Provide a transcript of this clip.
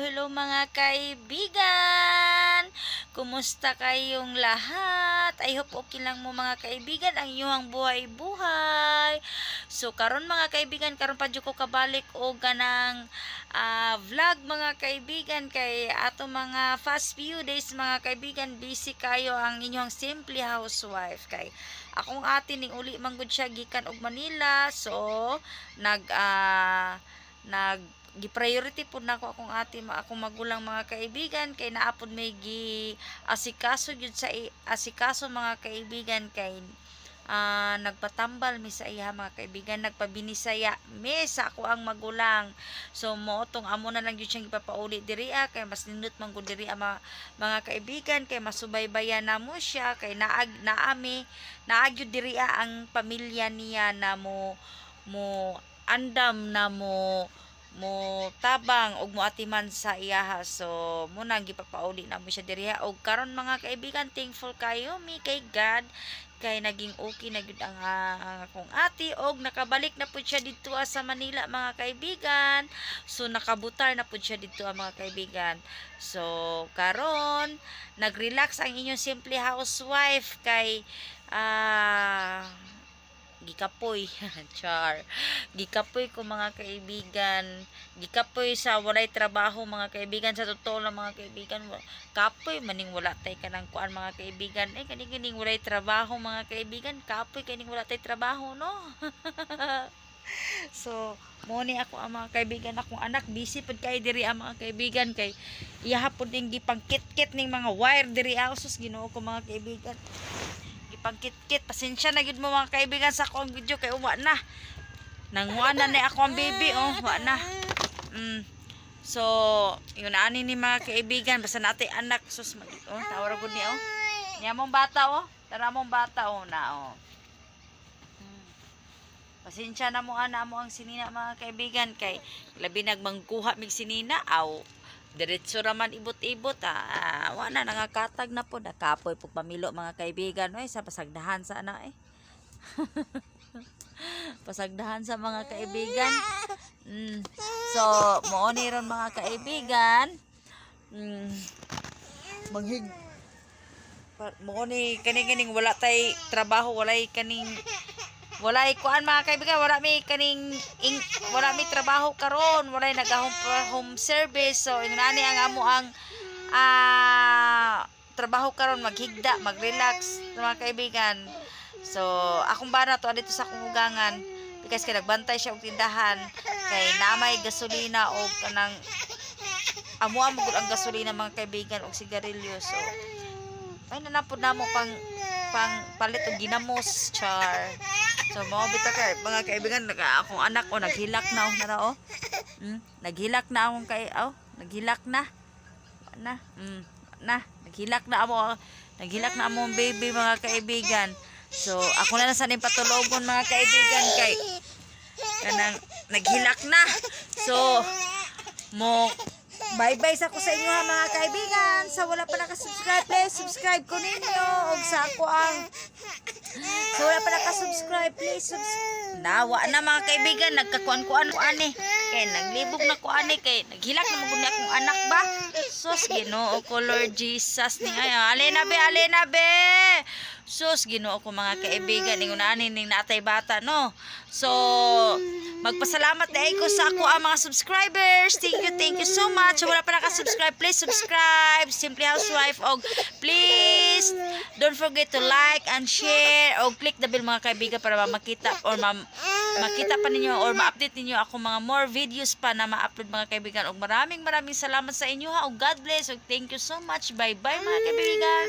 Hello mga kaibigan! Kumusta kayong lahat? I hope okay lang mo mga kaibigan ang inyong buhay-buhay. So karon mga kaibigan, karon pa jud ko kabalik og ganang vlog mga kaibigan kay ato mga fast few days mga kaibigan busy kayo ang inyong simple housewife kay akong ate ning uli man gud siya gikan og Manila. So nag gi-priority po na ako akong ate akong magulang mga kaibigan kay naapod may gi asikaso jud sa asikaso mga kaibigan kay nagpatambal mi sa iya mga kaibigan, nagpabinisaya mi sa ako ang magulang. So mo tong amo na lang jud siyang ipapauli diri kay mas nindot man gud diri mga kaibigan kay masubaybayan na mo siya kay naagyo diri ang pamilya niya na mo andam na mo tabang og mo atiman sa iyaha. So muna gipapauli na mo siya diriha og karon mga kaibigan thankful kayo mi kay God kay naging okay na gyud ang akong ate og nakabalik na pud siya didto sa Manila mga kaibigan. So nakabutar na pud siya didto mga kaibigan. So karon nagrelax ang inyong simple housewife kay gikapoy gikapoy ko mga kaibigan, gikapoy sa walay trabaho mga kaibigan. Sa totoo lang mga kaibigan, kapoy maning wala tay kanang kuan mga kaibigan, kaning walay trabaho mga kaibigan, kapoy kaning wala tay trabaho no. So mo ni ako ang mga kaibigan, akong anak busy pud kay diri ang mga kaibigan kay iyahapon ning gipangkit-kit ning mga wire diri sus Ginoo ko mga kaibigan, pagkit-kit. Pasensya na gid mo mga kaibigan sa akong video kay uwa na. Nanguha na ni ako ang baby wa na. So, yun ani ni mga kaibigan basta natay anak sus tawara gud ni Nya mong bata tara mong bata na Pasensya na mo ana mo ang sinina mga kaibigan kay labi nagmangkuha mig sinina diretso raman ibot-ibot wala nangakatag na po nakapoy pug pamilo mga kaibigan sa pasagdahan sa ana pasagdahan sa mga kaibigan. So mo ni ron mga kaibigan mo ni kaning wala tay trabaho, walay kuan mga kaibigan, wala mi trabaho karon, walay home service. So inani ang amo ang trabaho karon, maghigda, mag-relax mga kaibigan. So akong bana to dito sa kumugangan because kay nagbantay siya og tindahan kay naamay gasolina og kanang amo magud ang gasolina mga kaibigan og sigarilyo. So ay nanapod namo pang palit og ginamos char. So mo bitaw kay mga kaibigan akong anak naghilak na naghilak na akong naghilak na naghilak na among baby mga kaibigan. So ako na sa ning patulogon mga kaibigan kay kanang naghilak na. So mo bye-bye sa ko sa inyo mga kaibigan. Sa wala pa naka-subscribe, please subscribe ko ninyo. Og sa ako sa wala pa naka-subscribe, please nawa na mga kaibigan, nagkakuan-kuan ko ani. Kay naglibog na ko ani kay naghilak na magud akong anak ba. Sus Ginoo ko Lord Jesus ni alena be. Sus Ginoo ko mga kaibigan, ingon ani ning natay bata no. So magpasalamat na ko sa ako ang mga subscribers. Thank you so much. Wala pa naka-subscribe, please subscribe Simply Housewife og please don't forget to like and share og click the bell mga kaibigan para makita or makita pa ninyo or ma-update ninyo ako mga more videos pa na ma-upload mga kaibigan. Og maraming salamat sa inyo og God bless og thank you so much. Bye bye mga kaibigan.